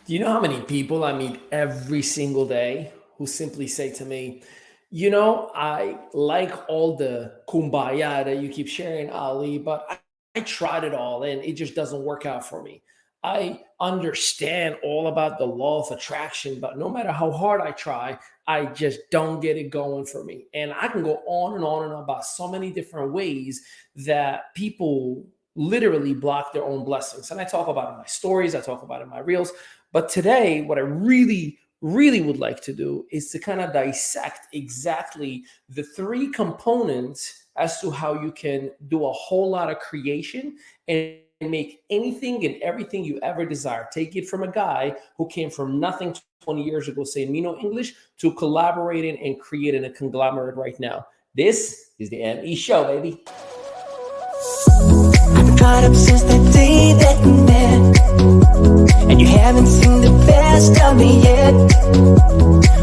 Do you know how many people I meet every single day who simply say to me, I like all the kumbaya that you keep sharing, Ali, but I tried it all and it just doesn't work out for me. I understand all about the law of attraction, but no matter how hard I try, I just don't get it going for me. And I can go on and on about so many different ways that people literally block their own blessings. And I talk about it in my stories, I talk about it in my reels. But today, what I really would like to do is to kind of dissect exactly the three components as to how you can do a whole lot of creation and make anything and everything you ever desire. Take it from a guy who came from nothing 20 years ago saying Mino English to collaborating and creating a conglomerate right now. This is the ME Show, baby. I've been caught up since the day that we met, and you haven't seen the best of me yet.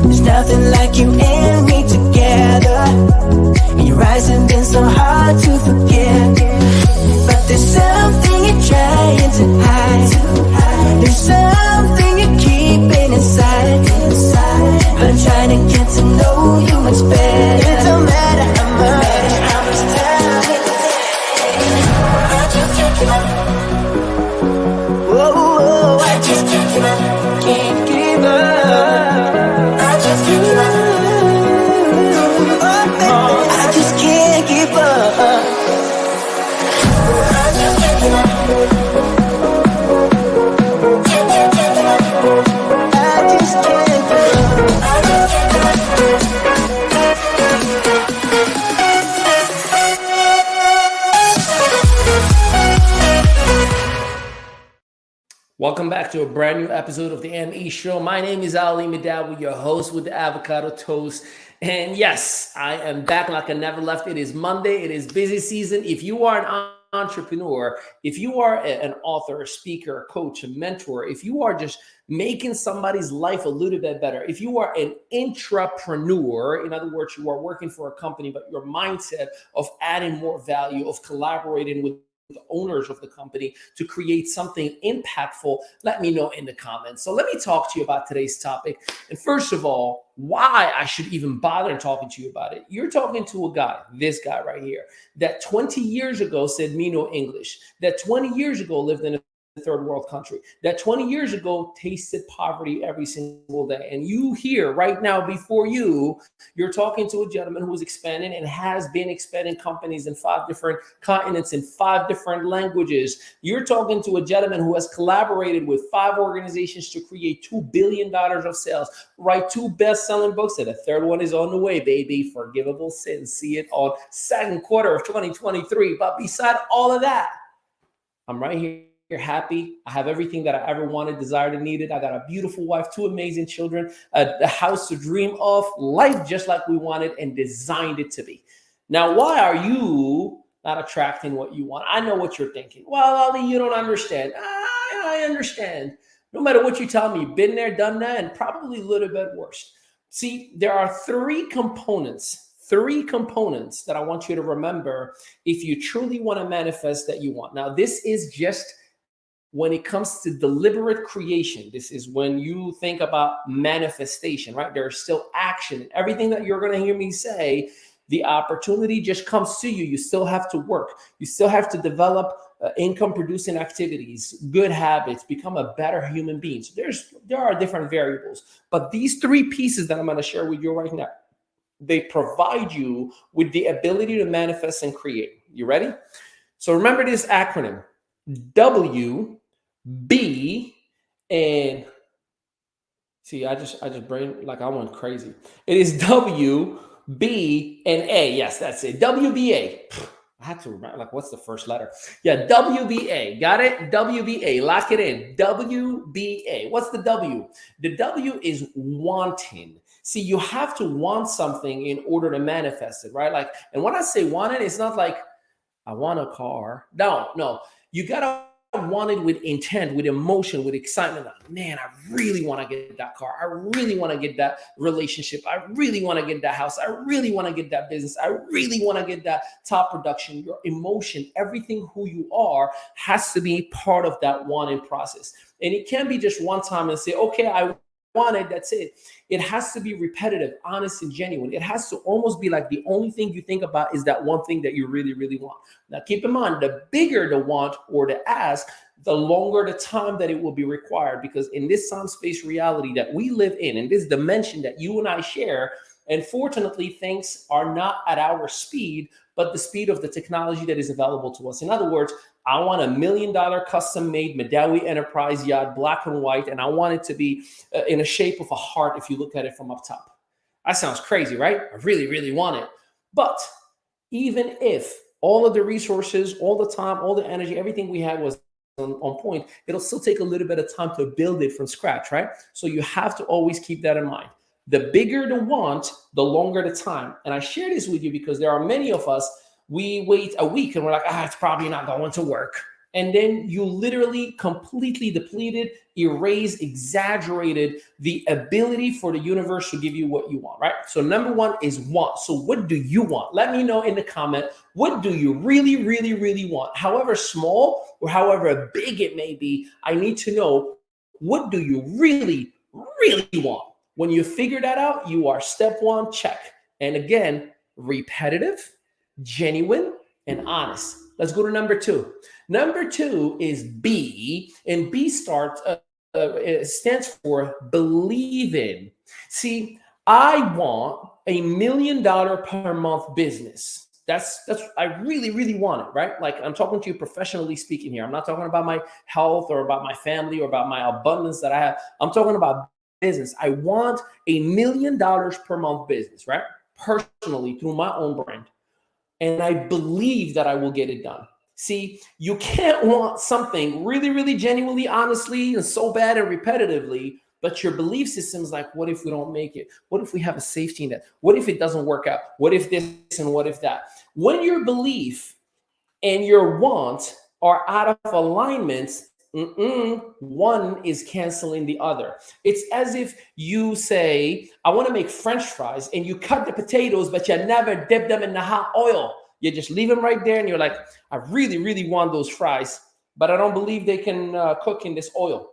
There's nothing like you and me together, and your eyes have been so hard to forget. But there's something you're trying to hide. There's something you're keeping inside. But I'm trying to get to know you much better. It don't matter how much time it takes. I just can't give up. Whoa, I just can't give up. Can't give up. I just can't give up. Oh, baby, I just can't give up. I just can't give up. Can't give up. I just can't give up. I just can't give up. Welcome back to a brand new episode of the ME Show. My name is Ali Madawi, your host with the avocado toast. And yes, I am back like I never left. It is Monday. It is busy season. If you are an entrepreneur, if you are an author, a speaker, a coach, a mentor, if you are just making somebody's life a little bit better, if you are an intrapreneur, in other words, you are working for a company, but your mindset of adding more value, of collaborating with the owners of the company to create something impactful, let me know in the comments. So let me talk to you about today's topic. And first of all, why I should even bother talking to you about it. You're talking to a guy, this guy right here, that 20 years ago said me no English, that 20 years ago lived in a third world country, that 20 years ago tasted poverty every single day. And you here right now before you're talking to a gentleman who is expanding and has been expanding companies in 5 different continents in 5 different languages. You're talking to a gentleman who has collaborated with 5 organizations to create $2 billion of sales, write 2 best-selling books, and a third one is on the way, baby. Forgivable Sins. See it on second quarter of 2023. But beside all of that, I'm right here. Happy. I have everything that I ever wanted, desired, and needed. I got a beautiful wife, 2 amazing children, a house to dream of, life just like we wanted and designed it to be. Now, why are you not attracting what you want? I know what you're thinking. Well, Ali, you don't understand. I understand. No matter what you tell me, been there, done that, and probably a little bit worse. See, there are 3 components that I want you to remember if you truly want to manifest that you want. Now, this is just when it comes to deliberate creation. This is when you think about manifestation, right? There's still action. Everything that you're going to hear me say, the opportunity just comes to you. You still have to work. You still have to develop income producing activities, good habits, become a better human being. So there are different variables, but these 3 pieces that I'm going to share with you right now, they provide you with the ability to manifest and create. You ready? So remember this acronym: W, B, and see, I just brain like I went crazy. It is W, B, and A. Yes, that's it. WBA. I had to remember, like, what's the first letter? Yeah, WBA. Got it? WBA. Lock it in. WBA. What's the W? The W is wanting. See, you have to want something in order to manifest it, right? Like, and when I say want it, it's not like I want a car. No. You gotta want it with intent, with emotion, with excitement. Like, man, I really want to get that car. I really want to get that relationship. I really want to get that house. I really want to get that business. I really want to get that top production. Your emotion, everything who you are has to be part of that wanting process. And it can't be just one time and say, okay, I want it, that's it. It has to be repetitive, honest, and genuine. It has to almost be like the only thing you think about is that one thing that you really, really want. Now, keep in mind, the bigger the want or the ask, the longer the time that it will be required. Because in this time space reality that we live in this dimension that you and I share, unfortunately, things are not at our speed, but the speed of the technology that is available to us. In other words, I want $1 million custom-made Madawi Enterprise yacht, black and white, and I want it to be in a shape of a heart if you look at it from up top. That sounds crazy, right? I really, really want it. But even if all of the resources, all the time, all the energy, everything we had was on point, it'll still take a little bit of time to build it from scratch, right? So you have to always keep that in mind. The bigger the want, the longer the time. And I share this with you because there are many of us, we wait a week and we're like, it's probably not going to work. And then you literally completely depleted, erased, exaggerated the ability for the universe to give you what you want, right? So number one is want. So what do you want? Let me know in the comment, what do you really, really, really want? However small or however big it may be, I need to know, what do you really, really want? When you figure that out, you are step one, check. And again, repetitive, genuine, and honest. Let's go to number two. Number two is B, and B it stands for believe in. See, I want $1 million per month business. That's I really, really want it, right? Like I'm talking to you professionally speaking here. I'm not talking about my health or about my family or about my abundance that I have. I'm talking about business. I want $1 million per month business, right? Personally, through my own brand. And I believe that I will get it done. See, you can't want something really, really genuinely, honestly, and so bad and repetitively, but your belief system is like, what if we don't make it? What if we have a safety net? What if it doesn't work out? What if this and what if that? When your belief and your want are out of alignment, one is canceling the other. It's as if you say, I want to make French fries, and you cut the potatoes, but you never dip them in the hot oil. You just leave them right there, and you're like, I really, really want those fries, but I don't believe they can cook in this oil.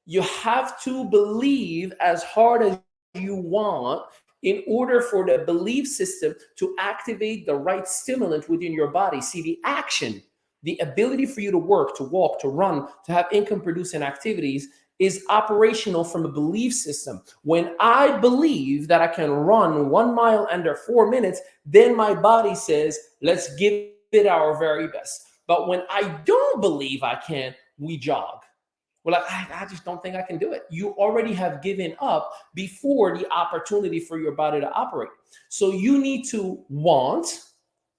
You have to believe as hard as you want in order for the belief system to activate the right stimulant within your body. See, the action, the ability for you to work, to walk, to run, to have income producing activities is operational from a belief system. When I believe that I can run 1 mile under 4 minutes, then my body says, let's give it our very best. But when I don't believe I can, we jog. We're like, I just don't think I can do it. You already have given up before the opportunity for your body to operate. So you need to want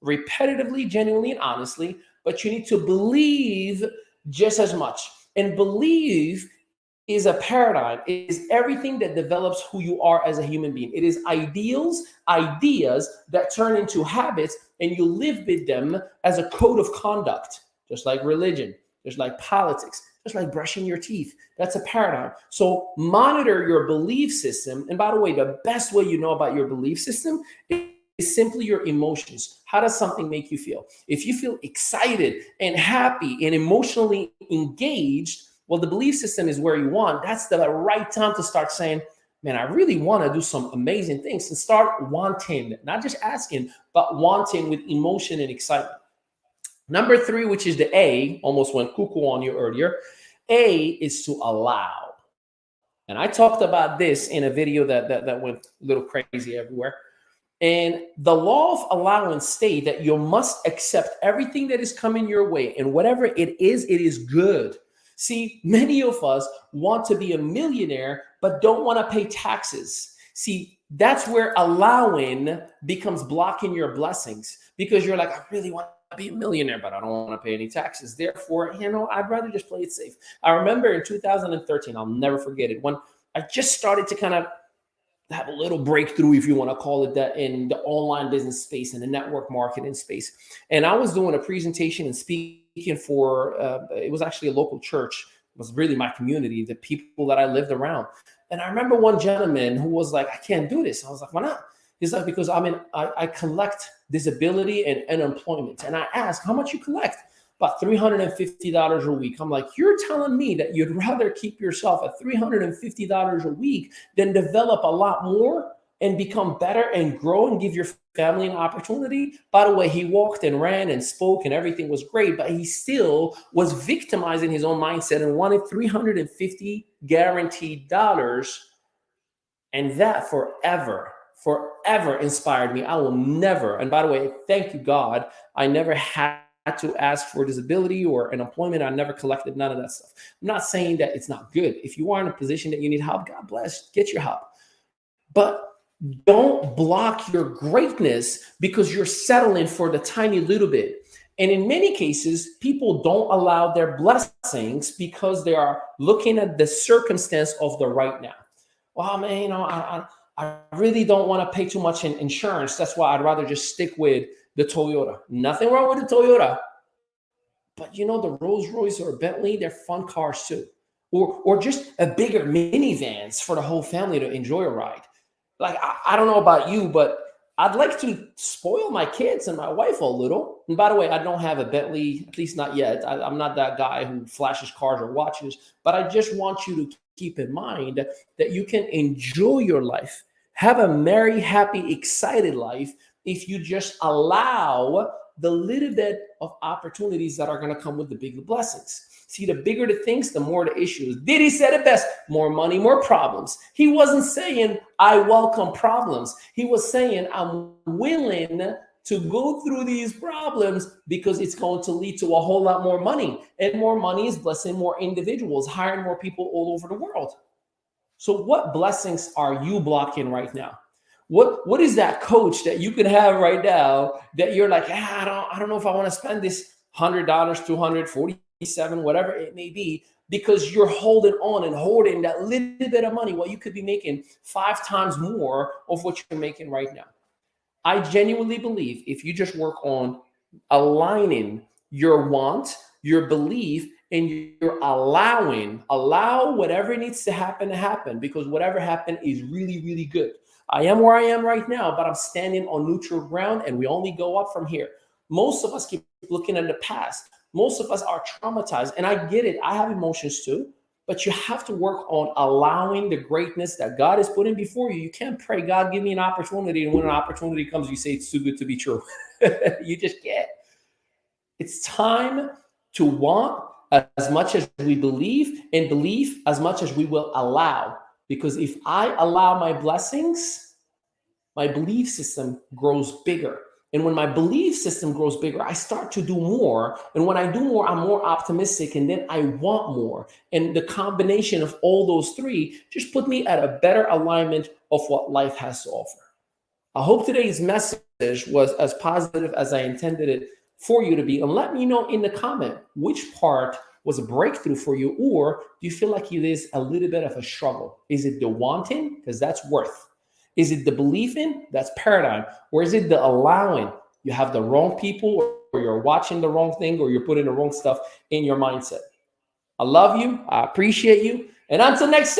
repetitively, genuinely, and honestly, but you need to believe just as much. And believe is a paradigm. It is everything that develops who you are as a human being. It is ideals, ideas that turn into habits, and you live with them as a code of conduct, just like religion, just like politics, just like brushing your teeth. That's a paradigm. So monitor your belief system. And by the way, the best way you know about your belief system is simply your emotions. How does something make you feel? If you feel excited and happy and emotionally engaged, well, the belief system is where you want. That's the right time to start saying, man, I really want to do some amazing things, and start wanting, not just asking, but wanting with emotion and excitement. Number three, which is the A, almost went cuckoo on you earlier. A is to allow. And I talked about this in a video that went a little crazy everywhere. And the law of allowance states that you must accept everything that is coming your way. And whatever it is good. See, many of us want to be a millionaire, but don't want to pay taxes. See, that's where allowing becomes blocking your blessings, because you're like, I really want to be a millionaire, but I don't want to pay any taxes. Therefore, I'd rather just play it safe. I remember in 2013, I'll never forget it, when I just started to kind of have a little breakthrough, if you want to call it that, in the online business space and the network marketing space. And I was doing a presentation and speaking for, it was actually a local church. It was really my community, the people that I lived around. And I remember one gentleman who was like, I can't do this. I was like, why not? He's like, because I collect disability and unemployment. And I asked, how much you collect? about $350 a week. I'm like, you're telling me that you'd rather keep yourself at $350 a week than develop a lot more and become better and grow and give your family an opportunity? By the way, he walked and ran and spoke and everything was great, but he still was victimizing his own mindset and wanted $350 guaranteed dollars. And that forever inspired me. I will never, and by the way, thank you, God, I never had to ask for disability or an employment. I never collected none of that stuff. I'm not saying that it's not good. If you are in a position that you need help, God bless, get your help. But don't block your greatness because you're settling for the tiny little bit. And in many cases, people don't allow their blessings because they are looking at the circumstance of the right now. Well, man, I really don't want to pay too much in insurance. That's why I'd rather just stick with the Toyota. Nothing wrong with the Toyota. But the Rolls Royce or Bentley, they're fun cars too. Or just a bigger minivans for the whole family to enjoy a ride. Like, I don't know about you, but I'd like to spoil my kids and my wife a little. And by the way, I don't have a Bentley, at least not yet. I'm not that guy who flashes cars or watches, but I just want you to keep in mind that you can enjoy your life, have a merry, happy, excited life if you just allow the little bit of opportunities that are going to come with the bigger blessings. See, the bigger the things, the more the issues. Diddy said it best: more money, more problems. He wasn't saying, I welcome problems. He was saying, I'm willing to go through these problems because it's going to lead to a whole lot more money. And more money is blessing more individuals, hiring more people all over the world. So what blessings are you blocking right now? What is that coach that you can have right now that you're like, I don't know if I want to spend this $100, $247, whatever it may be, because you're holding on and hoarding that little bit of money while you could be making 5 times more of what you're making right now. I genuinely believe if you just work on aligning your want, your belief, and you're allow whatever needs to happen, because whatever happened is really, really good. I am where I am right now, but I'm standing on neutral ground, and we only go up from here. Most of us keep looking at the past. Most of us are traumatized, and I get it. I have emotions too, but you have to work on allowing the greatness that God is putting before you. You can't pray, God, give me an opportunity, and when an opportunity comes, you say it's too good to be true. You just can't. It's time to want as much as we believe, and believe as much as we will allow. Because if I allow my blessings, my belief system grows bigger. And when my belief system grows bigger, I start to do more. And when I do more, I'm more optimistic, and then I want more. And the combination of all those three just put me at a better alignment of what life has to offer. I hope today's message was as positive as I intended it for you to be. And let me know in the comment which part was a breakthrough for you, or do you feel like it is a little bit of a struggle? Is it the wanting? Because that's worth. Is it the believing? That's paradigm. Or is it the allowing? You have the wrong people, or you're watching the wrong thing, or you're putting the wrong stuff in your mindset. I love you. I appreciate you. And until next time.